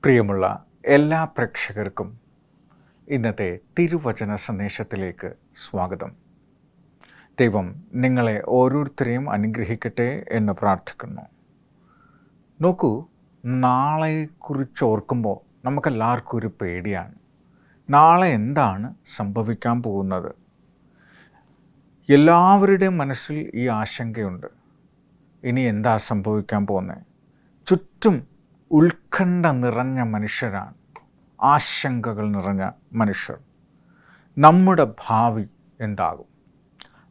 പ്രിയമുള്ള എല്ലാ പ്രേക്ഷകർക്കും ഇന്നത്തെ തിരുവചന സന്ദേശത്തിലേക്ക് സ്വാഗതം. ദൈവം നിങ്ങളെ ഓരോരുത്തരെയും അനുഗ്രഹിക്കട്ടെ എന്ന് പ്രാർത്ഥിക്കുന്നു. നോക്കൂ, നാളെക്കുറിച്ച് ഓർക്കുമ്പോൾ നമുക്കെല്ലാവർക്കും ഒരു പേടിയാണ്. നാളെ എന്താണ് സംഭവിക്കാൻ പോകുന്നത്? എല്ലാവരുടെയും മനസ്സിൽ ഈ ആശങ്കയുണ്ട്. ഇനി എന്താ സംഭവിക്കാൻ പോകുന്നത്? ചുറ്റും ഉത്കണ്ഠ നിറഞ്ഞ മനുഷ്യരാണ്, ആശങ്കകൾ നിറഞ്ഞ മനുഷ്യർ. നമ്മുടെ ഭാവി എന്താകും?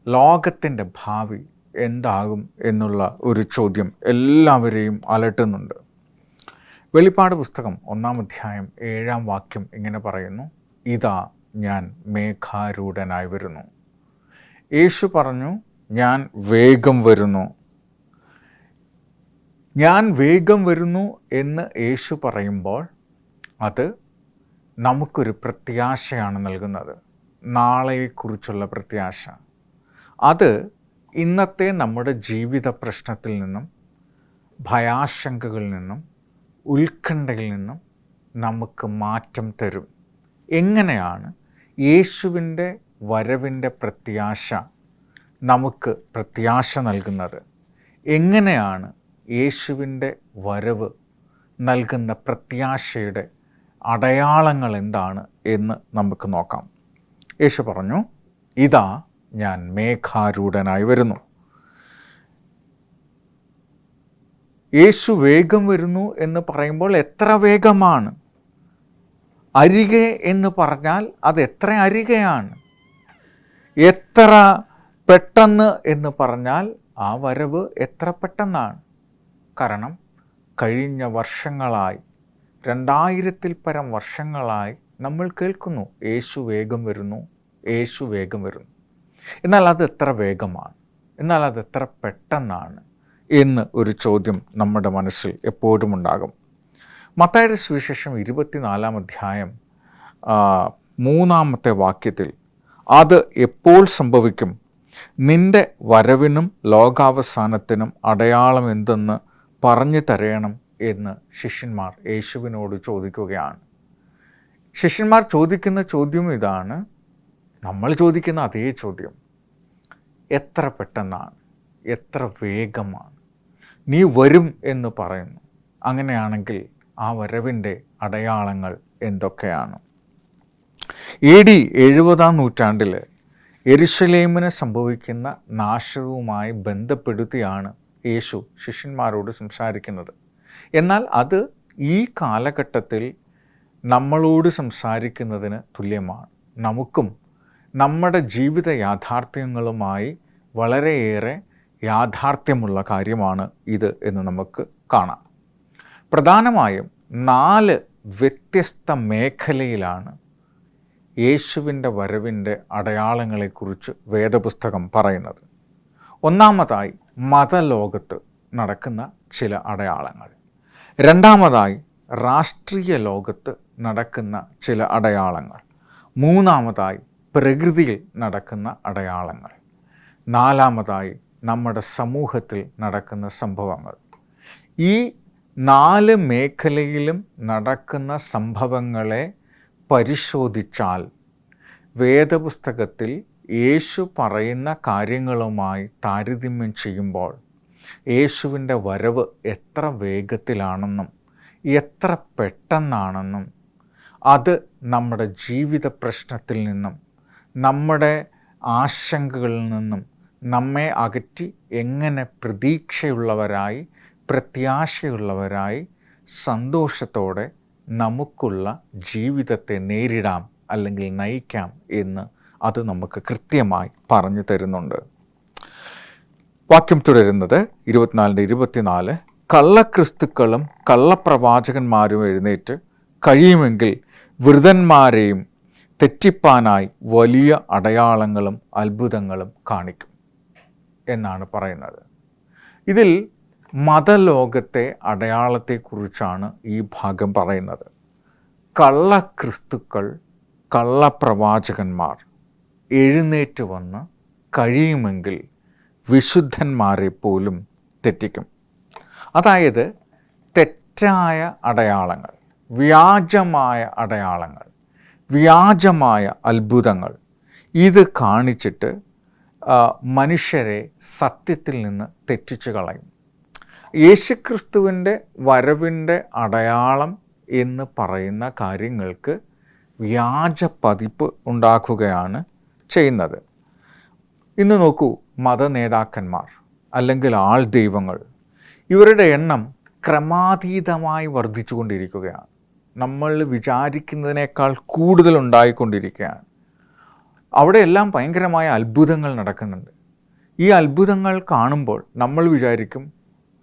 ലോകത്തിൻ്റെ ഭാവി എന്താകും എന്നുള്ള ഒരു ചോദ്യം എല്ലാവരെയും അലട്ടുന്നുണ്ട്. വെളിപ്പാട് പുസ്തകം 1-ാം അധ്യായം 7-ാം വാക്യം ഇങ്ങനെ പറയുന്നു: ഇതാ ഞാൻ മേഘാരൂഢനായി വരുന്നു. യേശു പറഞ്ഞു, ഞാൻ വേഗം വരുന്നു. ഞാൻ വേഗം വരുന്നു എന്ന് യേശു പറയുമ്പോൾ അത് നമുക്കൊരു പ്രത്യാശയാണ് നൽകുന്നത്, നാളെയെക്കുറിച്ചുള്ള പ്രത്യാശ. അത് ഇന്നത്തെ നമ്മുടെ ജീവിത പ്രശ്നത്തിൽ നിന്നും, ഭയാശങ്കകളിൽ നിന്നും, ഉത്കണ്ഠയിൽ നിന്നും നമുക്ക് മാറ്റം തരും. എങ്ങനെയാണ് യേശുവിൻ്റെ വരവിൻ്റെ പ്രത്യാശ നമുക്ക് പ്രത്യാശ നൽകുന്നത്? എങ്ങനെയാണ് യേശുവിൻ്റെ വരവ് നൽകുന്ന പ്രത്യാശയുടെ അടയാളങ്ങൾ എന്താണ് എന്ന് നമുക്ക് നോക്കാം. യേശു പറഞ്ഞു, ഇതാ ഞാൻ മേഘാരൂഢനായി വരുന്നു. യേശു വേഗം വരുന്നു എന്ന് പറയുമ്പോൾ എത്ര വേഗമാണ്? അരികെ എന്ന് പറഞ്ഞാൽ അത് എത്ര അരികെയാണ്? എത്ര പെട്ടെന്ന് എന്ന് പറഞ്ഞാൽ ആ വരവ് എത്ര പെട്ടെന്നാണ്? കാരണം കഴിഞ്ഞ വർഷങ്ങളായി, 2000-ൽ പരം വർഷങ്ങളായി നമ്മൾ കേൾക്കുന്നു, യേശു വേഗം വരുന്നു, യേശു വേഗം വരുന്നു. എന്നാൽ അത് എത്ര വേഗമാണ്? എന്നാൽ അത് എത്ര പെട്ടെന്നാണ് എന്ന് ഒരു ചോദ്യം നമ്മുടെ മനസ്സിൽ എപ്പോഴും ഉണ്ടാകും. മത്തായിയുടെ സുവിശേഷം 24-ാം അധ്യായം 3-ാമത്തെ വാക്യത്തിൽ അത് എപ്പോൾ സംഭവിക്കും? നിന്റെ വരവിനും ലോകാവസാനത്തിനും അടയാളം എന്തെന്ന് പറഞ്ഞു തരയണം എന്ന് ശിഷ്യന്മാർ യേശുവിനോട് ചോദിക്കുകയാണ്. ശിഷ്യന്മാർ ചോദിക്കുന്ന ചോദ്യം ഇതാണ്, നമ്മൾ ചോദിക്കുന്ന അതേ ചോദ്യം: എത്ര പെട്ടെന്നാണ്? എത്ര വേഗമാണ്? നീ വരും എന്ന് പറയുന്നു. അങ്ങനെയാണെങ്കിൽ ആ വരവിൻ്റെ അടയാളങ്ങൾ എന്തൊക്കെയാണ്? AD 70-ാം നൂറ്റാണ്ടിൽ യെരുശലേമിന് സംഭവിക്കുന്ന നാശവുമായി ബന്ധപ്പെടുത്തിയാണ് യേശു ശിഷ്യന്മാരോട് സംസാരിക്കുന്നത്. എന്നാൽ അത് ഈ കാലഘട്ടത്തിൽ നമ്മളോട് സംസാരിക്കുന്നതിന് തുല്യമാണ്. നമുക്കും നമ്മുടെ ജീവിത യാഥാർത്ഥ്യങ്ങളുമായി വളരെയേറെ യാഥാർത്ഥ്യമുള്ള കാര്യമാണ് ഇത് എന്ന് നമുക്ക് കാണാം. പ്രധാനമായും 4 വ്യത്യസ്ത മേഖലയിലാണ് യേശുവിൻ്റെ വരവിൻ്റെ അടയാളങ്ങളെക്കുറിച്ച് വേദപുസ്തകം പറയുന്നത്. ഒന്നാമതായി മതലോകത്ത് നടക്കുന്ന ചില അടയാളങ്ങൾ. രണ്ടാമതായി രാഷ്ട്രീയ ലോകത്ത് നടക്കുന്ന ചില അടയാളങ്ങൾ. മൂന്നാമതായി പ്രകൃതിയിൽ നടക്കുന്ന അടയാളങ്ങൾ. നാലാമതായി നമ്മുടെ സമൂഹത്തിൽ നടക്കുന്ന സംഭവങ്ങൾ. ഈ 4 മേഖലയിലും നടക്കുന്ന സംഭവങ്ങളെ പരിശോധിച്ചാൽ വേദപുസ്തകത്തിൽ യേശു പറയുന്ന കാര്യങ്ങളുമായി താരതമ്യം ചെയ്യുമ്പോൾ യേശുവിൻ്റെ വരവ് എത്ര വേഗത്തിലാണെന്നും എത്ര പെട്ടെന്നാണെന്നും അത് നമ്മുടെ ജീവിത പ്രശ്നത്തിൽ നിന്നും, നമ്മുടെ ആശങ്കകളിൽ നിന്നും നമ്മെ അകറ്റി എങ്ങനെ പ്രതീക്ഷയുള്ളവരായി, പ്രത്യാശയുള്ളവരായി, സന്തോഷത്തോടെ നമുക്കുള്ള ജീവിതത്തെ നേരിടാം അല്ലെങ്കിൽ നയിക്കാം എന്ന് അത് നമുക്ക് കൃത്യമായി പറഞ്ഞു തരുന്നുണ്ട്. വാക്യം തുടരുന്നത് 24-24: കള്ളക്രിസ്തുക്കളും കള്ളപ്രവാചകന്മാരും എഴുന്നേറ്റ് കഴിയുമെങ്കിൽ വൃതന്മാരെയും തെറ്റിപ്പാനായി വലിയ അടയാളങ്ങളും അത്ഭുതങ്ങളും കാണിക്കും എന്നാണ് പറയുന്നത്. ഇതിൽ മതലോകത്തെ അടയാളത്തെക്കുറിച്ചാണ് ഈ ഭാഗം പറയുന്നത്. കള്ളക്രിസ്തുക്കൾ, കള്ളപ്രവാചകന്മാർ എഴുന്നേറ്റ് വന്ന് കഴിയുമെങ്കിൽ വിശുദ്ധന്മാരെ പോലും തെറ്റിക്കും. അതായത് തെറ്റായ അടയാളങ്ങൾ, വ്യാജമായ അടയാളങ്ങൾ, വ്യാജമായ അത്ഭുതങ്ങൾ ഇത് കാണിച്ചിട്ട് മനുഷ്യരെ സത്യത്തിൽ നിന്ന് തെറ്റിച്ചു കളയും. യേശുക്രിസ്തുവിൻ്റെ വരവിൻ്റെ അടയാളം എന്ന് പറയുന്ന കാര്യങ്ങൾക്ക് വ്യാജ പതിപ്പ് ഉണ്ടാക്കുകയാണ് ചെയ്യുന്നത്. ഇന്ന് നോക്കൂ, മതനേതാക്കന്മാർ അല്ലെങ്കിൽ ആൾ ദൈവങ്ങൾ, ഇവരുടെ എണ്ണം ക്രമാതീതമായി വർദ്ധിച്ചുകൊണ്ടിരിക്കുകയാണ്. നമ്മൾ വിചാരിക്കുന്നതിനേക്കാൾ കൂടുതൽ ഉണ്ടായിക്കൊണ്ടിരിക്കുകയാണ്. അവിടെയെല്ലാം ഭയങ്കരമായ അത്ഭുതങ്ങൾ നടക്കുന്നുണ്ട്. ഈ അത്ഭുതങ്ങൾ കാണുമ്പോൾ നമ്മൾ വിചാരിക്കും,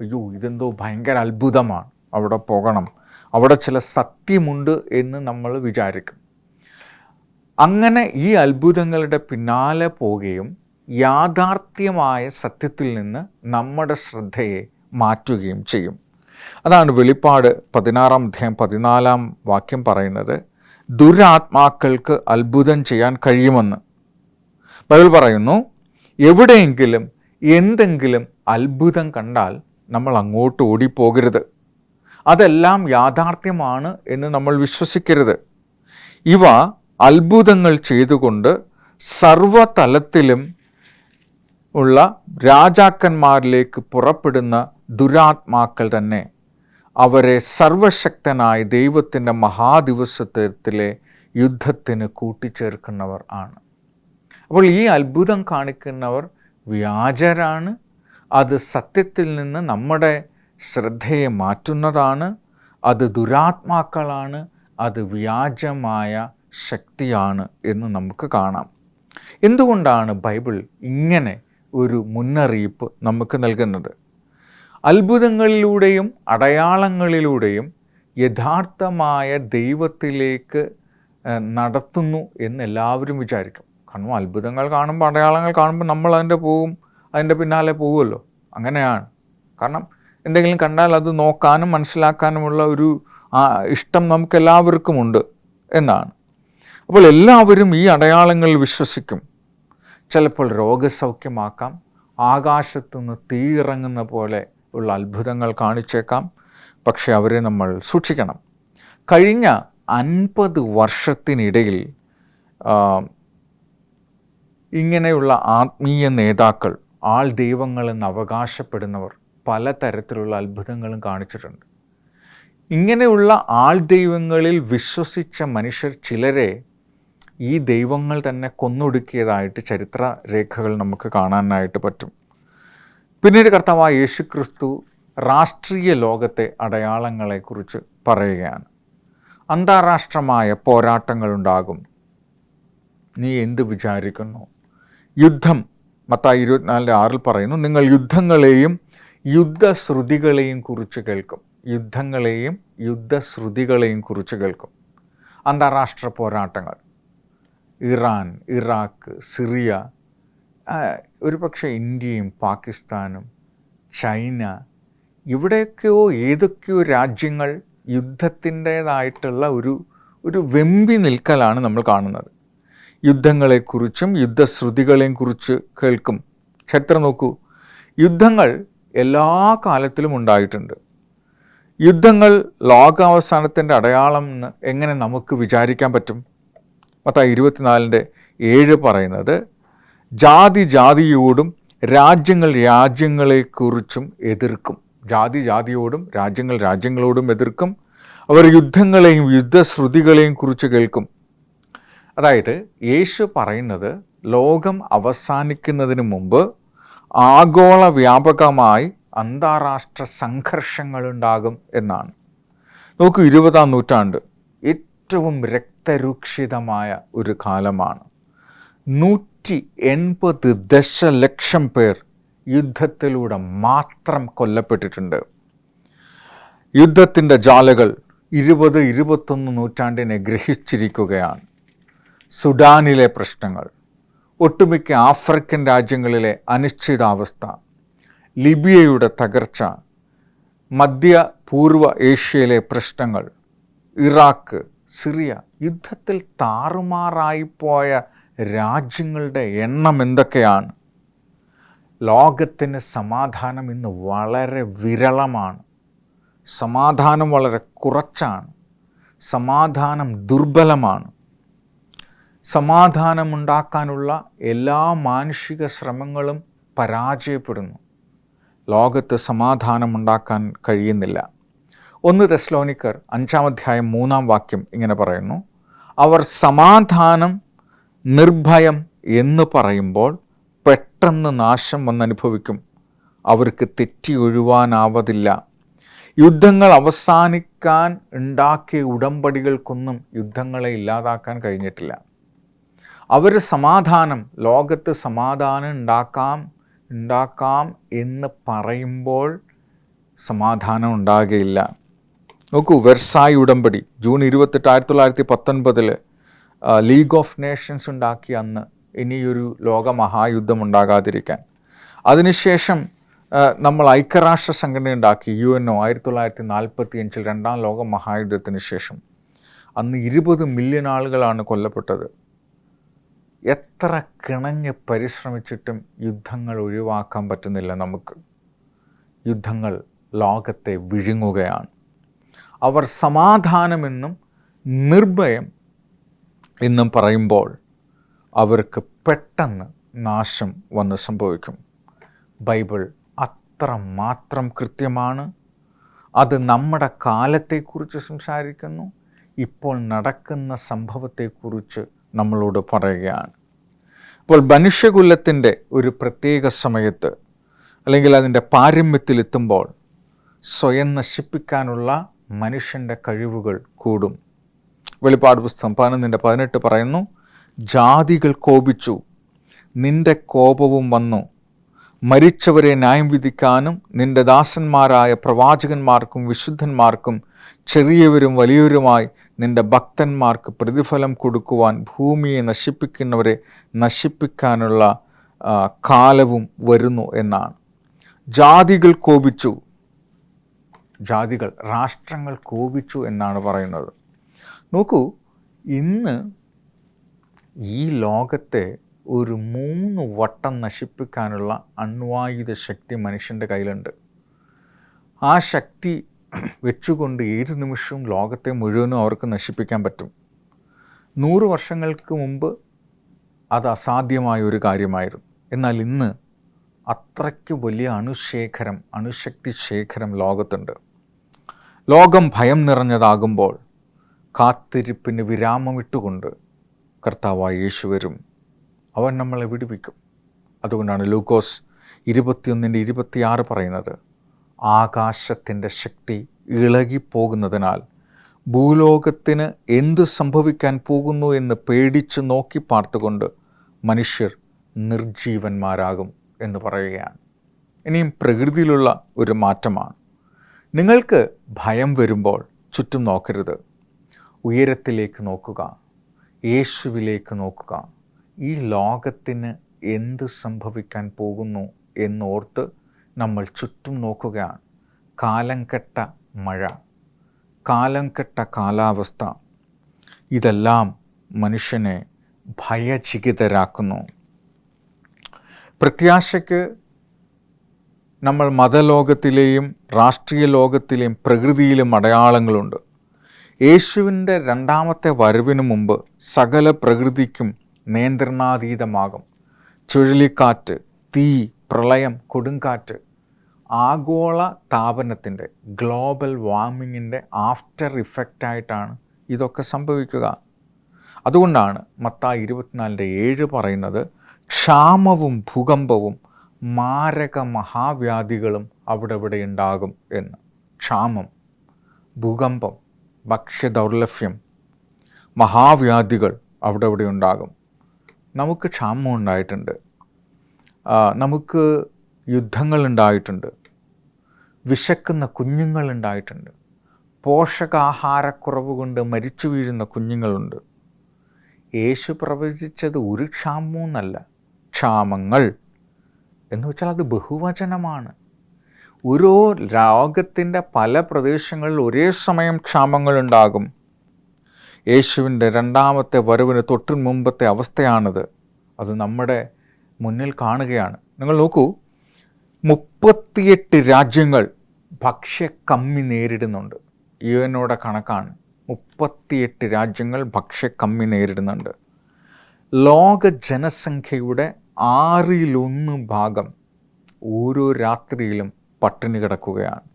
അയ്യോ ഇതെന്തോ ഭയങ്കര അത്ഭുതമാണ്, അവിടെ പോകണം, അവിടെ ചില സത്യമുണ്ട് എന്ന് നമ്മൾ വിചാരിക്കും. അങ്ങനെ ഈ അത്ഭുതങ്ങളുടെ പിന്നാലെ പോവുകയും യാഥാർത്ഥ്യമായ സത്യത്തിൽ നിന്ന് നമ്മുടെ ശ്രദ്ധയെ മാറ്റുകയും ചെയ്യും. അതാണ് വെളിപ്പാട് 16:14 പറയുന്നത്, ദുരാത്മാക്കൾക്ക് അത്ഭുതം ചെയ്യാൻ കഴിയുമെന്ന്. ബൈബിൾ പറയുന്നു, എവിടെയെങ്കിലും എന്തെങ്കിലും അത്ഭുതം കണ്ടാൽ നമ്മൾ അങ്ങോട്ട് ഓടിപ്പോകരുത്. അതെല്ലാം യാഥാർത്ഥ്യമാണ് എന്ന് നമ്മൾ വിശ്വസിക്കരുത്. ഇവ അത്ഭുതങ്ങൾ ചെയ്തുകൊണ്ട് സർവതലത്തിലും ഉള്ള രാജാക്കന്മാരിലേക്ക് പുറപ്പെടുന്ന ദുരാത്മാക്കൾ തന്നെ അവരെ സർവശക്തനായ ദൈവത്തിൻ്റെ മഹാദിവസത്തിലെ യുദ്ധത്തിന് കൂട്ടിച്ചേർക്കുന്നവർ ആണ്. അപ്പോൾ ഈ അത്ഭുതം കാണിക്കുന്നവർ വ്യാജരാണ്. അത് സത്യത്തിൽ നിന്ന് നമ്മുടെ ശ്രദ്ധയെ മാറ്റുന്നതാണ്. അത് ദുരാത്മാക്കളാണ്. അത് വ്യാജമായ ശക്തിയാണ് എന്ന് നമുക്ക് കാണാം. എന്തുകൊണ്ടാണ് ബൈബിൾ ഇങ്ങനെ ഒരു മുന്നറിയിപ്പ് നമുക്ക് നൽകുന്നത്? അത്ഭുതങ്ങളിലൂടെയും അടയാളങ്ങളിലൂടെയും യഥാർത്ഥമായ ദൈവത്തിലേക്ക് നടത്തുന്നു എന്ന് എല്ലാവരും വിചാരിക്കും. കാരണം അത്ഭുതങ്ങൾ കാണുമ്പോൾ, അടയാളങ്ങൾ കാണുമ്പോൾ നമ്മൾ അതിൻ്റെ പിന്നാലെ പോകുമല്ലോ. അങ്ങനെയാണ്. കാരണം എന്തെങ്കിലും കണ്ടാൽ അത് നോക്കാനും മനസ്സിലാക്കാനുമുള്ള ഒരു ഇഷ്ടം നമുക്കെല്ലാവർക്കുമുണ്ട് എന്നാണ്. അപ്പോൾ എല്ലാവരും ഈ അടയാളങ്ങളിൽ വിശ്വസിക്കും. ചിലപ്പോൾ രോഗസൗഖ്യമാക്കാം, ആകാശത്തുനിന്ന് തീ ഇറങ്ങുന്ന പോലെ ഉള്ള അത്ഭുതങ്ങൾ കാണിച്ചേക്കാം. പക്ഷെ അവരെ നമ്മൾ സൂക്ഷിക്കണം. കഴിഞ്ഞ 50 വർഷത്തിനിടയിൽ ഇങ്ങനെയുള്ള ആത്മീയ നേതാക്കൾ, ആൾ ദൈവങ്ങളെന്ന് അവകാശപ്പെടുന്നവർ പലതരത്തിലുള്ള അത്ഭുതങ്ങളും കാണിച്ചിട്ടുണ്ട്. ഇങ്ങനെയുള്ള ആൾ ദൈവങ്ങളിൽ വിശ്വസിച്ച മനുഷ്യർ ചിലരെ ഈ ദൈവങ്ങൾ തന്നെ കൊന്നൊടുക്കിയതായിട്ട് ചരിത്ര രേഖകൾ നമുക്ക് കാണാനായിട്ട് പറ്റും. പിന്നീട് കർത്താവായ യേശുക്രിസ്തു രാഷ്ട്രീയ ലോകത്തെ അടയാളങ്ങളെക്കുറിച്ച് പറയുകയാണ്. അന്താരാഷ്ട്രമായ പോരാട്ടങ്ങളുണ്ടാകും. നീ എന്ത് വിചാരിക്കുന്നു? യുദ്ധം, മത്തായി 24:6 പറയുന്നു, നിങ്ങൾ യുദ്ധങ്ങളെയും യുദ്ധശ്രുതികളെയും കുറിച്ച് കേൾക്കും. യുദ്ധങ്ങളെയും യുദ്ധശ്രുതികളെയും കുറിച്ച് കേൾക്കും. അന്താരാഷ്ട്ര പോരാട്ടങ്ങൾ, ഇറാൻ, ഇറാഖ്, സിറിയ, ഒരു പക്ഷേ ഇന്ത്യയും പാകിസ്ഥാനും ചൈന, ഇവിടെയൊക്കെയോ ഏതൊക്കെയോ രാജ്യങ്ങൾ യുദ്ധത്തിൻ്റേതായിട്ടുള്ള ഒരു വെമ്പി നിൽക്കലാണ് നമ്മൾ കാണുന്നത്. യുദ്ധങ്ങളെക്കുറിച്ചും യുദ്ധശ്രുതികളെയും കുറിച്ച് കേൾക്കും. ചരിത്രം നോക്കൂ, യുദ്ധങ്ങൾ എല്ലാ കാലത്തിലും ഉണ്ടായിട്ടുണ്ട്. യുദ്ധങ്ങൾ ലോകാവസാനത്തിൻ്റെ അടയാളം എന്ന് എങ്ങനെ നമുക്ക് വിചാരിക്കാൻ പറ്റും? മത്തായി 24:7 പറയുന്നത്, ജാതി ജാതിയോടും രാജ്യങ്ങൾ രാജ്യങ്ങളെക്കുറിച്ചും എതിർക്കും. ജാതി ജാതിയോടും രാജ്യങ്ങൾ രാജ്യങ്ങളോടും എതിർക്കും. അവർ യുദ്ധങ്ങളെയും യുദ്ധശ്രുതികളെയും കുറിച്ച് കേൾക്കും. അതായത് യേശു പറയുന്നത് ലോകം അവസാനിക്കുന്നതിന് മുമ്പ് ആഗോള വ്യാപകമായി അന്താരാഷ്ട്ര സംഘർഷങ്ങളുണ്ടാകും എന്നാണ്. നോക്കൂ, 20-ാം നൂറ്റാണ്ട് ഏറ്റവും രക്തരൂക്ഷിതമായ ഒരു കാലമാണ്. 180 ദശലക്ഷം പേർ യുദ്ധത്തിലൂടെ മാത്രം കൊല്ലപ്പെട്ടിട്ടുണ്ട്. യുദ്ധത്തിൻ്റെ ജ്വാലകൾ 20-21 നൂറ്റാണ്ടിനെ ഗ്രഹിച്ചിരിക്കുകയാണ്. സുഡാനിലെ പ്രശ്നങ്ങൾ, ഒട്ടുമിക്ക ആഫ്രിക്കൻ രാജ്യങ്ങളിലെ അനിശ്ചിതാവസ്ഥ, ലിബിയയുടെ തകർച്ച, മധ്യ പൂർവ്വ ഏഷ്യയിലെ പ്രശ്നങ്ങൾ, ഇറാഖ്, സിറിയ, യുദ്ധത്തിൽ താറുമാറായിപ്പോയ രാജ്യങ്ങളുടെ എണ്ണം എന്തൊക്കെയാണ്. ലോകത്തിന് സമാധാനം ഇന്ന് വളരെ വിരളമാണ്. സമാധാനം വളരെ കുറച്ചാണ്. സമാധാനം ദുർബലമാണ്. സമാധാനമുണ്ടാക്കാനുള്ള എല്ലാ മാനുഷിക ശ്രമങ്ങളും പരാജയപ്പെടുന്നു. ലോകത്ത് സമാധാനമുണ്ടാക്കാൻ കഴിയുന്നില്ല. 1 തെസ്സലോനിക്കർ 5-ാം അധ്യായം 3-ാം വാക്യം ഇങ്ങനെ പറയുന്നു, അവർ സമാധാനം നിർഭയം എന്ന് പറയുമ്പോൾ പെട്ടെന്ന് നാശം വന്നനുഭവിക്കും. അവർക്ക് തെറ്റി ഒഴിവാനാവതില്ല. യുദ്ധങ്ങൾ അവസാനിക്കാൻ ഉണ്ടാക്കിയ ഉടമ്പടികൾക്കൊന്നും യുദ്ധങ്ങളെ ഇല്ലാതാക്കാൻ കഴിഞ്ഞിട്ടില്ല. അവർ സമാധാനം, ലോകത്ത് സമാധാനം ഉണ്ടാക്കാം എന്ന് പറയുമ്പോൾ സമാധാനം ഉണ്ടാകുകയില്ല. നോക്കൂ, വെർസായ് ഉടമ്പടി ജൂൺ 28, 1919 ലീഗ് ഓഫ് നേഷൻസ് ഉണ്ടാക്കിയ അന്ന് ഇനിയൊരു ലോകമഹായുദ്ധം ഉണ്ടാകാതിരിക്കാൻ. അതിനുശേഷം നമ്മൾ ഐക്യരാഷ്ട്ര സംഘടന ഉണ്ടാക്കി, UNO, 1945 2-ാം ലോക മഹായുദ്ധത്തിന് ശേഷം. അന്ന് 20 മില്യൺ ആളുകളാണ് കൊല്ലപ്പെട്ടത്. എത്ര കിണഞ്ഞ് പരിശ്രമിച്ചിട്ടും യുദ്ധങ്ങൾ ഒഴിവാക്കാൻ പറ്റുന്നില്ല നമുക്ക്. യുദ്ധങ്ങൾ ലോകത്തെ വിഴുങ്ങുകയാണ്. അവർ സമാധാനമെന്നും നിർഭയം എന്നും പറയുമ്പോൾ അവർക്ക് പെട്ടെന്ന് നാശം വന്ന് സംഭവിക്കും. ബൈബിൾ അത്രമാത്രം കൃത്യമാണ്. അത് നമ്മുടെ കാലത്തെക്കുറിച്ച് സംസാരിക്കുന്നു. ഇപ്പോൾ നടക്കുന്ന സംഭവത്തെക്കുറിച്ച് നമ്മളോട് പറയുകയാണ്. അപ്പോൾ മനുഷ്യകുലത്തിൻ്റെ ഒരു പ്രത്യേക സമയത്ത് അല്ലെങ്കിൽ അതിൻ്റെ പാരമ്യത്തിലെത്തുമ്പോൾ സ്വയം നശിപ്പിക്കാനുള്ള മനുഷ്യൻ്റെ കഴിവുകൾ കൂടും. വെളിപ്പാട് പുസ്തകം 11:18 പറയുന്നു, ജാതികൾ കോപിച്ചു, നിന്റെ കോപവും വന്നു, മരിച്ചവരെ ന്യായം വിധിക്കാനും നിന്റെ ദാസന്മാരായ പ്രവാചകന്മാർക്കും വിശുദ്ധന്മാർക്കും ചെറിയവരും വലിയവരുമായി നിന്റെ ഭക്തന്മാർക്ക് പ്രതിഫലം കൊടുക്കുവാൻ ഭൂമിയെ നശിപ്പിക്കുന്നവരെ നശിപ്പിക്കാനുള്ള കാലവും വരുന്നു എന്നാണ്. ജാതികൾ കോപിച്ചു, രാഷ്ട്രങ്ങൾ കോപിച്ചു എന്നാണ് പറയുന്നത്. നോക്കൂ, ഇന്ന് ഈ ലോകത്തെ ഒരു 3 വട്ടം നശിപ്പിക്കാനുള്ള അണ്വായുധ ശക്തി മനുഷ്യൻ്റെ കയ്യിലുണ്ട്. ആ ശക്തി വെച്ചുകൊണ്ട് ഏത് നിമിഷവും ലോകത്തെ മുഴുവനും അവർക്ക് നശിപ്പിക്കാൻ പറ്റും. 100 വർഷങ്ങൾക്ക് മുമ്പ് അത് അസാധ്യമായ ഒരു കാര്യമായിരുന്നു. എന്നാൽ ഇന്ന് അത്രയ്ക്ക് വലിയ അണുശക്തി ശേഖരം ലോകത്തുണ്ട്. ലോകം ഭയം നിറഞ്ഞതാകുമ്പോൾ കാത്തിരിപ്പിന് വിരാമമിട്ടുകൊണ്ട് കർത്താവായ യേശു വരും. അവൻ നമ്മളെ വിടുവിക്കും. അതുകൊണ്ടാണ് ലൂക്കോസ് 21:26 പറയുന്നത്, ആകാശത്തിൻ്റെ ശക്തി ഇളകിപ്പോകുന്നതിനാൽ ഭൂലോകത്തിന് എന്തു സംഭവിക്കാൻ പോകുന്നു എന്ന് പേടിച്ച് നോക്കി പാർത്തുകൊണ്ട് മനുഷ്യർ നിർജീവന്മാരാകും എന്ന് പറയുകയാണ്. ഇനിയും പ്രകൃതിയിലുള്ള ഒരു മാറ്റമാണ്. നിങ്ങൾക്ക് ഭയം വരുമ്പോൾ ചുറ്റും നോക്കരുത്, ഉയരത്തിലേക്ക് നോക്കുക, യേശുവിലേക്ക് നോക്കുക. ഈ ലോകത്തിന് എന്ത് സംഭവിക്കാൻ പോകുന്നു എന്നോർത്ത് നമ്മൾ ചുറ്റും നോക്കുകയാണ്. കാലം കെട്ട മഴ, കാലം കെട്ട കാലാവസ്ഥ, ഇതെല്ലാം മനുഷ്യനെ ഭയചകിതരാക്കുന്നു. പ്രത്യാശയ്ക്ക് നമ്മൾ മതലോകത്തിലെയും രാഷ്ട്രീയ ലോകത്തിലെയും പ്രകൃതിയിലും അടയാളങ്ങളുണ്ട്. യേശുവിൻ്റെ 2ാമത്തെ വരവിന് മുമ്പ് സകല പ്രകൃതിക്കും നിയന്ത്രണാതീതമാകും. ചുഴലിക്കാറ്റ്, തീ, പ്രളയം, കൊടുങ്കാറ്റ്, ആഗോള താപനത്തിൻ്റെ, ഗ്ലോബൽ വാർമിങ്ങിൻ്റെ ആഫ്റ്റർ ഇഫക്റ്റായിട്ടാണ് ഇതൊക്കെ സംഭവിക്കുക. അതുകൊണ്ടാണ് മത്തായി 24:7 പറയുന്നത്, ക്ഷാമവും ഭൂകമ്പവും മാരക മഹാവ്യാധികളും അവിടെ ഇവിടെ ഉണ്ടാകും എന്ന്. ക്ഷാമം, ഭൂകമ്പം, ഭക്ഷ്യദൗർലഭ്യം, മഹാവ്യാധികൾ അവിടെ ഇവിടെ ഉണ്ടാകും. നമുക്ക് ക്ഷാമം ഉണ്ടായിട്ടുണ്ട്, നമുക്ക് യുദ്ധങ്ങളുണ്ടായിട്ടുണ്ട്, വിശക്കുന്ന കുഞ്ഞുങ്ങളുണ്ടായിട്ടുണ്ട്, പോഷകാഹാരക്കുറവ് കൊണ്ട് മരിച്ചു വീഴുന്ന കുഞ്ഞുങ്ങളുണ്ട്. യേശു പ്രവചിച്ചത് ഒരു ക്ഷാമവും എന്നല്ല, ക്ഷാമങ്ങൾ എന്ന് വെച്ചാൽ അത് ബഹുവചനമാണ്. ഓരോ ലോകത്തിൻ്റെ പല പ്രദേശങ്ങളിൽ ഒരേ സമയം ക്ഷാമങ്ങളുണ്ടാകും. യേശുവിൻ്റെ 2ാമത്തെ വരവിന് തൊട്ട് മുമ്പത്തെ അവസ്ഥയാണിത്. അത് നമ്മുടെ മുന്നിൽ കാണുകയാണ്. നിങ്ങൾ നോക്കൂ, 38 രാജ്യങ്ങൾ ഭക്ഷ്യക്കമ്മി നേരിടുന്നുണ്ട്. UNOയുടെ കണക്കാണ്. 38 രാജ്യങ്ങൾ ഭക്ഷ്യക്കമ്മി നേരിടുന്നുണ്ട്. ലോക ജനസംഖ്യയുടെ 1/6 ഓരോ രാത്രിയിലും പട്ടിണി കിടക്കുകയാണ്.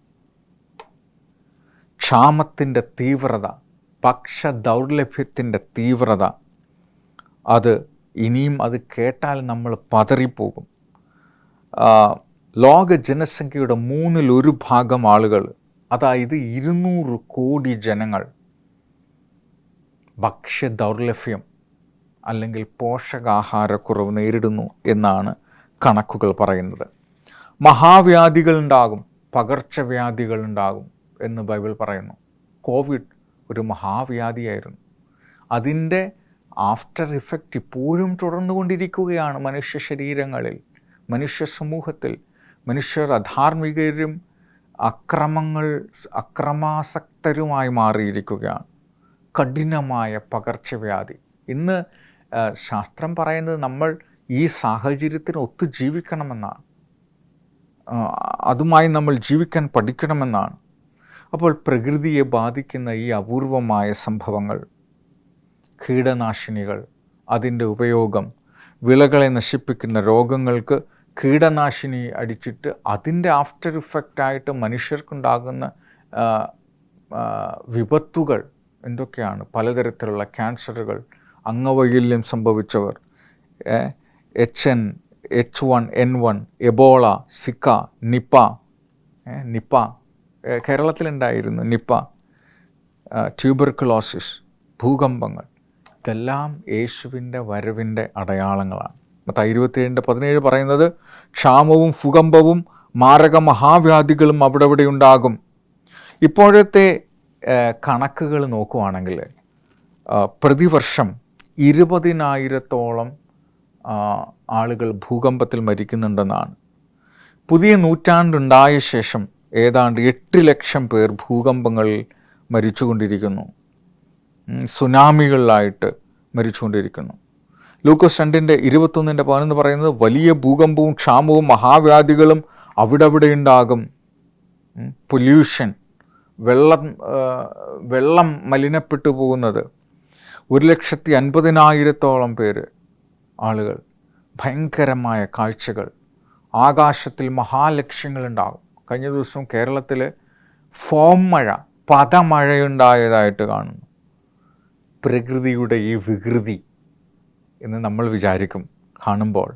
ക്ഷാമത്തിൻ്റെ തീവ്രത, ഭക്ഷ്യദൗർലഭ്യത്തിൻ്റെ തീവ്രത, അത് ഇനിയും അത് കേട്ടാൽ നമ്മൾ പതറിപ്പോകും. ലോക ജനസംഖ്യയുടെ 1/3 ആളുകൾ, അതായത് 200 കോടി ജനങ്ങൾ ഭക്ഷ്യദൗർലഭ്യം അല്ലെങ്കിൽ പോഷകാഹാരക്കുറവ് നേരിടുന്നു എന്നാണ് കണക്കുകൾ പറയുന്നത്. മഹാവ്യാധികളുണ്ടാകും, പകർച്ചവ്യാധികളുണ്ടാകും എന്ന് ബൈബിൾ പറയുന്നു. കോവിഡ് ഒരു മഹാവ്യാധിയായിരുന്നു. അതിൻ്റെ ആഫ്റ്റർ ഇഫക്റ്റ് ഇപ്പോഴും തുടർന്നുകൊണ്ടിരിക്കുകയാണ് മനുഷ്യ ശരീരങ്ങളിൽ, മനുഷ്യ സമൂഹത്തിൽ. മനുഷ്യർ അധാർമികരും അക്രമാസക്തരുമായി മാറിയിരിക്കുകയാണ്. കഠിനമായ പകർച്ചവ്യാധി. ഇന്ന് ശാസ്ത്രം പറയുന്നത് നമ്മൾ ഈ സാഹചര്യത്തിന് ഒത്തു ജീവിക്കണമെന്നാണ്, അതുമായി നമ്മൾ ജീവിക്കാൻ പഠിക്കണമെന്നാണ്. അപ്പോൾ പ്രകൃതിയെ ബാധിക്കുന്ന ഈ അപൂർവമായ സംഭവങ്ങൾ, കീടനാശിനികൾ, അതിൻ്റെ ഉപയോഗം, വിളകളെ നശിപ്പിക്കുന്ന രോഗങ്ങൾക്ക് കീടനാശിനി അടിച്ചിട്ട് അതിൻ്റെ ആഫ്റ്റർ ഇഫക്റ്റായിട്ട് മനുഷ്യർക്കുണ്ടാകുന്ന വിപത്തുകൾ എന്തൊക്കെയാണ്? പലതരത്തിലുള്ള ക്യാൻസറുകൾ, അംഗവൈകല്യം സംഭവിച്ചവർ, H1N1, എബോള, സിക്ക, നിപ്പ കേരളത്തിലുണ്ടായിരുന്നു, നിപ്പ, ട്യൂബർക്കുലോസിസ്, ഭൂകമ്പങ്ങൾ, ഇതെല്ലാം യേശുവിൻ്റെ വരവിൻ്റെ അടയാളങ്ങളാണ്. മത്തായി 27:17 പറയുന്നത്, ക്ഷാമവും ഭൂകമ്പവും മാരക മഹാവ്യാധികളും അവിടെ ഉണ്ടാകും. ഇപ്പോഴത്തെ കണക്കുകൾ നോക്കുവാണെങ്കിൽ പ്രതിവർഷം 20,000-ഓളം ആളുകൾ ഭൂകമ്പത്തിൽ മരിക്കുന്നുണ്ടെന്നാണ്. പുതിയ നൂറ്റാണ്ടുണ്ടായ ശേഷം ഏതാണ്ട് 8 ലക്ഷം പേർ ഭൂകമ്പങ്ങളിൽ മരിച്ചുകൊണ്ടിരിക്കുന്നു, സുനാമികളിലായിട്ട് മരിച്ചുകൊണ്ടിരിക്കുന്നു. ലൂക്കോസ് 2:21-11 പറയുന്നത്, വലിയ ഭൂകമ്പവും ക്ഷാമവും മഹാവ്യാധികളും അവിടെ ഉണ്ടാകും. പൊല്യൂഷൻ, വെള്ളം മലിനപ്പെട്ടു പോകുന്നത്, 1,50,000-ഓളം പേര് ആളുകൾ, ഭയങ്കരമായ കാഴ്ചകൾ, ആകാശത്തിൽ മഹാലക്ഷ്യങ്ങളുണ്ടാകും. കഴിഞ്ഞ ദിവസം കേരളത്തിൽ ഫോം മഴ, പദമഴയുണ്ടായതായിട്ട് കാണുന്നു. പ്രകൃതിയുടെ ഈ വികൃതി എന്ന് നമ്മൾ വിചാരിക്കും. കാണുമ്പോൾ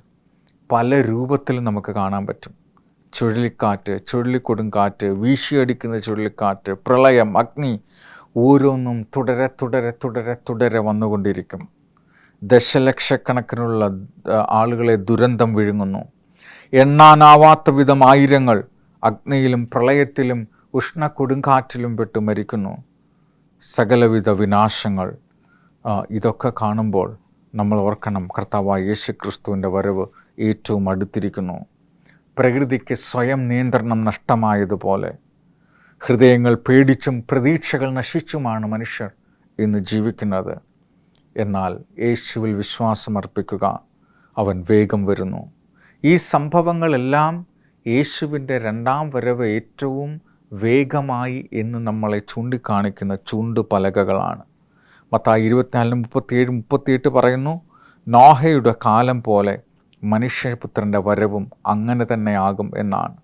പല രൂപത്തിലും നമുക്ക് കാണാൻ പറ്റും. ചുഴലിക്കാറ്റ്, ചുഴലിക്കൊടുങ്കാറ്റ്, വീശിയടിക്കുന്ന ചുഴലിക്കാറ്റ്, പ്രളയം, അഗ്നി, ഓരോന്നും തുടരെ വന്നുകൊണ്ടിരിക്കും. ദശലക്ഷക്കണക്കിനുള്ള ആളുകളെ ദുരന്തം വിഴുങ്ങുന്നു. എണ്ണാനാവാത്ത വിധം ആയിരങ്ങൾ അഗ്നിയിലും പ്രളയത്തിലും ഉഷ്ണക്കൊടുങ്കാറ്റിലും പെട്ട് മരിക്കുന്നു. സകലവിധ വിനാശങ്ങൾ. ഇതൊക്കെ കാണുമ്പോൾ നമ്മൾ ഓർക്കണം, കർത്താവായ യേശുക്രിസ്തുവിൻ്റെ വരവ് ഏറ്റവും അടുത്തിരിക്കുന്നു. പ്രകൃതിക്ക് സ്വയം നിയന്ത്രണം നഷ്ടമായതുപോലെ ഹൃദയങ്ങൾ പേടിച്ചും പ്രതീക്ഷകൾ നശിച്ചുമാണ് മനുഷ്യർ ഇന്ന് ജീവിക്കുന്നത്. എന്നാൽ യേശുവിൽ വിശ്വാസമർപ്പിക്കുക, അവൻ വേഗം വരുന്നു. ഈ സംഭവങ്ങളെല്ലാം യേശുവിൻ്റെ 2ാം വരവ് ഏറ്റവും വേഗമായി എന്ന് നമ്മളെ ചൂണ്ടിക്കാണിക്കുന്ന ചൂണ്ടുപലകകളാണ്. മത്തായി 24:37-38 പറയുന്നു, നോഹയുടെ കാലം പോലെ മനുഷ്യപുത്രൻ്റെ വരവും അങ്ങനെ തന്നെ ആകും എന്നാണ്.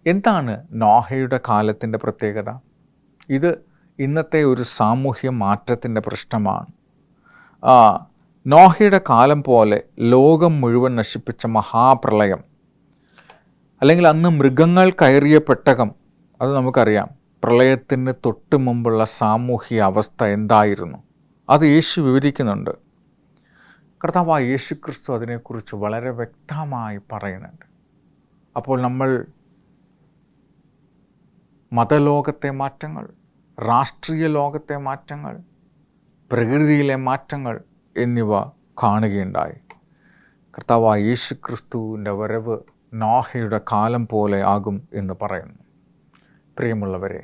എന്താണ് നോഹയുടെ കാലത്തിൻ്റെ പ്രത്യേകത? ഇത് ഇന്നത്തെ ഒരു സാമൂഹ്യ മാറ്റത്തിൻ്റെ പ്രശ്നമാണ്. നോഹയുടെ കാലം പോലെ ലോകം മുഴുവൻ നശിപ്പിച്ച മഹാപ്രളയം, അല്ലെങ്കിൽ അന്ന് മൃഗങ്ങൾ കയറിയ പെട്ടകം, അത് നമുക്കറിയാം. പ്രളയത്തിന് തൊട്ട് മുമ്പുള്ള സാമൂഹിക അവസ്ഥ എന്തായിരുന്നു അത് യേശു വിവരിക്കുന്നുണ്ട്. കർത്താവായ യേശുക്രിസ്തു അതിനെക്കുറിച്ച് വളരെ വ്യക്തമായി പറയുന്നുണ്ട്. അപ്പോൾ നമ്മൾ മതലോകത്തെ മാറ്റങ്ങൾ, രാഷ്ട്രീയ ലോകത്തെ മാറ്റങ്ങൾ, പ്രകൃതിയിലെ മാറ്റങ്ങൾ എന്നിവ കാണുകയുണ്ടായി. കർത്താവായ യേശുക്രിസ്തുവിൻ്റെ വരവ് നോഹയുടെ കാലം പോലെ ആകും എന്ന് പറയുന്നു. പ്രിയമുള്ളവരെ,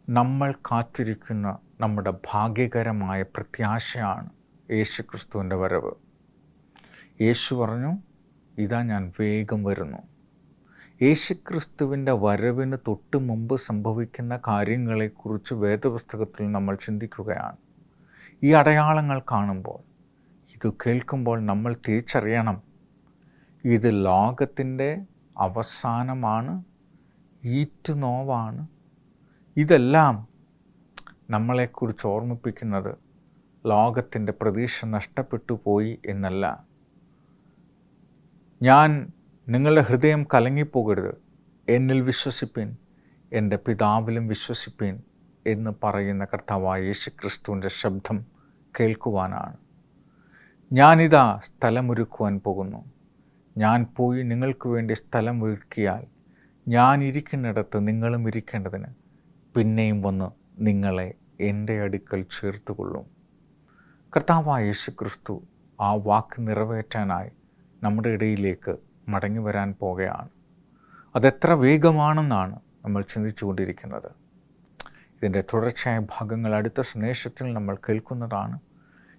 നമ്മൾ കാത്തിരിക്കുന്ന നമ്മുടെ ഭാഗ്യകരമായ പ്രത്യാശയാണ് യേശുക്രിസ്തുവിൻ്റെ വരവ്. യേശു പറഞ്ഞു, ഇതാ ഞാൻ വേഗം വരുന്നു. യേശുക്രിസ്തുവിൻ്റെ വരവിന് തൊട്ട് മുമ്പ് സംഭവിക്കുന്ന കാര്യങ്ങളെക്കുറിച്ച് വേദപുസ്തകത്തിൽ നമ്മൾ ചിന്തിക്കുകയാണ്. ഈ അടയാളങ്ങൾ കാണുമ്പോൾ, ഇത് കേൾക്കുമ്പോൾ നമ്മൾ തിരിച്ചറിയണം, ഇത് ലോകത്തിൻ്റെ അവസാനമാണ്, ഈറ്റുനോവാണ്. ഇതെല്ലാം നമ്മളെക്കുറിച്ച് ഓർമ്മിപ്പിക്കുന്നത് ലോകത്തിൻ്റെ പ്രതീക്ഷ നഷ്ടപ്പെട്ടു പോയി എന്നല്ല. നിങ്ങളുടെ ഹൃദയം കലങ്ങിപ്പോകരുത്, എന്നിൽ വിശ്വസിപ്പിൻ, എൻ്റെ പിതാവിലും വിശ്വസിപ്പിൻ എന്ന് പറയുന്ന കർത്താവായ യേശുക്രിസ്തുവിൻ്റെ ശബ്ദം കേൾക്കുവാനാണ്. ഞാനിതാ സ്ഥലമൊരുക്കുവാൻ പോകുന്നു. ഞാൻ പോയി നിങ്ങൾക്ക് വേണ്ടി സ്ഥലമൊരുക്കിയാൽ ഞാൻ ഇരിക്കുന്നിടത്ത് നിങ്ങളും ഇരിക്കേണ്ടതിന് പിന്നെയും വന്ന് നിങ്ങളെ എൻ്റെ അടുക്കൽ ചേർത്തുകൊള്ളും. കർത്താവായ യേശുക്രിസ്തു ആ വാക്ക് നിറവേറ്റാനായി നമ്മുടെ ഇടയിലേക്ക് മടങ്ങി വരാൻ പോകുകയാണ്. അതെത്ര വേഗമാണെന്നാണ് നമ്മൾ ചിന്തിച്ചു കൊണ്ടിരിക്കുന്നത്. ഇതിൻ്റെ തുടർച്ചയായ ഭാഗങ്ങൾ അടുത്ത സന്ദേശത്തിൽ നമ്മൾ കേൾക്കുന്നതാണ്.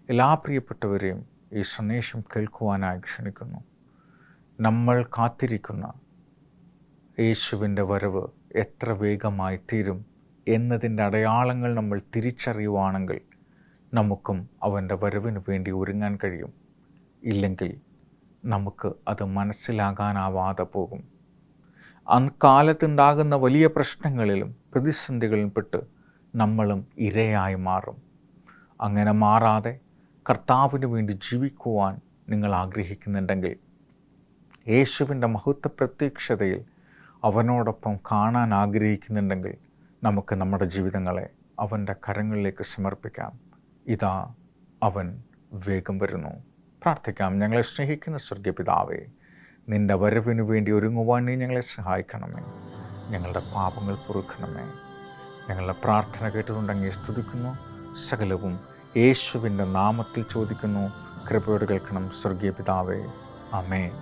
എല്ലാ പ്രിയപ്പെട്ടവരെയും ഈ സന്ദേശം കേൾക്കുവാനായി ക്ഷണിക്കുന്നു. നമ്മൾ കാത്തിരിക്കുന്ന യേശുവിൻ്റെ വരവ് എത്ര വേഗമായി തീരും എന്നതിൻ്റെ അടയാളങ്ങൾ നമ്മൾ തിരിച്ചറിയുവാണെങ്കിൽ നമുക്കും അവൻ്റെ വരവിന് വേണ്ടി ഒരുങ്ങാൻ കഴിയും. ഇല്ലെങ്കിൽ നമുക്ക് അത് മനസ്സിലാകാനാവാതെ പോകും. അക്കാലത്തുണ്ടാകുന്ന വലിയ പ്രശ്നങ്ങളിലും പ്രതിസന്ധികളിലും പെട്ട് നമ്മളും ഇരയായി മാറും. അങ്ങനെ മാറാതെ കർത്താവിന് വേണ്ടി ജീവിക്കുവാൻ നിങ്ങൾ ആഗ്രഹിക്കുന്നുണ്ടെങ്കിൽ, യേശുവിൻ്റെ മഹത്വ പ്രത്യക്ഷതയിൽ അവനോടൊപ്പം കാണാൻ ആഗ്രഹിക്കുന്നുണ്ടെങ്കിൽ, നമുക്ക് നമ്മുടെ ജീവിതങ്ങളെ അവൻ്റെ കരങ്ങളിലേക്ക് സമർപ്പിക്കാം. ഇതാ അവൻ വേഗം വരുന്നു. പ്രാർത്ഥിക്കാം. ഞങ്ങളെ സ്നേഹിക്കുന്ന സ്വർഗീയ പിതാവേ, നിൻ്റെ വരവിന് വേണ്ടി ഒരുങ്ങുവാൻ നീ ഞങ്ങളെ സഹായിക്കണമേ. ഞങ്ങളുടെ പാപങ്ങൾ പൊറുക്കണമേ. ഞങ്ങളുടെ പ്രാർത്ഥന കേട്ടുകൊണ്ടങ്ങേ സ്തുതിക്കുന്നു. സകലവും യേശുവിൻ്റെ നാമത്തിൽ ചോദിക്കുന്നു. കൃപയോട് കേൾക്കണം സ്വർഗീയ പിതാവേ. ആമേൻ.